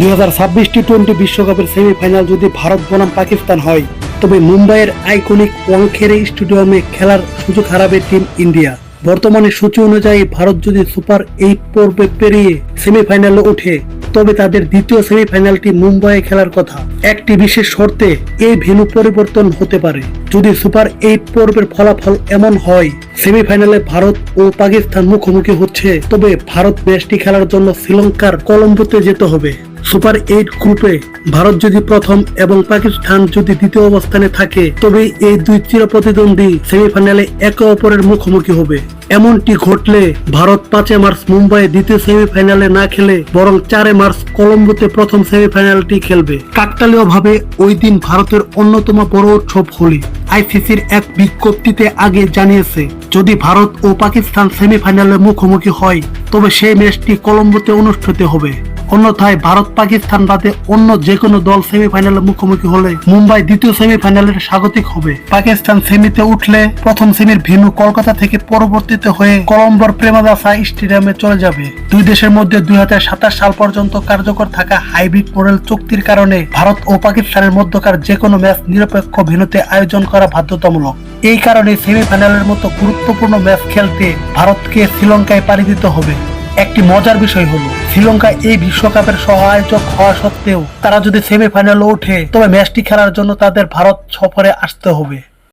2026 টি-20 বিশ্বকাপের সেমিফাইনাল যদি ভারত বনাম পাকিস্তান হয়, তবে মুম্বাইয়ের আইকনিক ওয়াংখেড়ে স্টেডিয়ামে খেলার সুযোগ হারাবে টিম ইন্ডিয়া। বর্তমানে সূচি অনুযায়ী ভারত যদি সুপার 8 পর্বে পেরিয়ে সেমিফাইনালে ওঠে, তবে তাদের দ্বিতীয় সেমিফাইনালটি মুম্বাইয়ে খেলার কথা। একটি বিশেষ শর্তে এই ভেন্যু পরিবর্তন হতে পারে। যদি সুপার 8 পর্বের ফলাফল এমন হয় সেমিফাইনালে ভারত ও পাকিস্তান মুখোমুখি হচ্ছে, তবে ভারত ম্যাচটি খেলার জন্য শ্রীলঙ্কার কলম্বোতে যেতে হবে। সুপার 8 গ্রুপে ভারত যদি প্রথম এবং পাকিস্তান যদি দ্বিতীয় অবস্থানে থাকে, তবে এই দুই চিরপ্রতিদ্বন্দ্বী সেমিফাইনালে একে অপরের মুখোমুখি হবে। এমনটি ঘটলে ভারত 5 মার্চ মুম্বাইয়ে দ্বিতীয় সেমিফাইনালে না খেলে বরং 4 মার্চ কলম্বোতে প্রথম সেমিফাইনালটি খেলবে। কাকতালীয়ভাবে ওই দিন ভারতের অন্যতম বড় উৎসব হোলি। আইসিসির এক বিজ্ঞপ্তিতে আগে জানিয়েছে, যদি ভারত ও পাকিস্তান সেমিফাইনালে মুখোমুখি হয়, তবে সেই ম্যাচটি কলম্বোতে অনুষ্ঠিত হবে। অন্যথায় ভারত পাকিস্তান বাদে অন্য যে কোনো দল সেমিফাইনালে মুখোমুখি হলে মুম্বাই দ্বিতীয় সেমিফাইনালের স্বাগতিক হবে। পাকিস্তান সেমিতে উঠলে প্রথম সেমির ভেন্যু কলকাতা থেকে পরবর্তীতে হয়ে কলম্বোর প্রেমাদাসা স্টেডিয়ামে চলে যাবে। দুই দেশের মধ্যে 2027 সাল পর্যন্ত কার্যকর থাকা হাইব্রিড মডেল চুক্তির কারণে ভারত ও পাকিস্তানের মধ্যকার যে কোনো ম্যাচ নিরপেক্ষ ভেন্যুতে আয়োজন করা বাধ্যতামূলক। এই কারণে সেমিফাইনালের মতো গুরুত্বপূর্ণ ম্যাচ খেলতে ভারতকে শ্রীলঙ্কায় পাড়ি দিতে হবে। একটি মজার বিষয় হলো, শ্রীলঙ্কা এই বিশ্বকাপের সহ আয়োজক হওয়া সত্ত্বেও তারা যদি সেমিফাইনালে ওঠে, তবে ম্যাচটি খেলার জন্য তাদের ভারত সফরে আসতে হবে।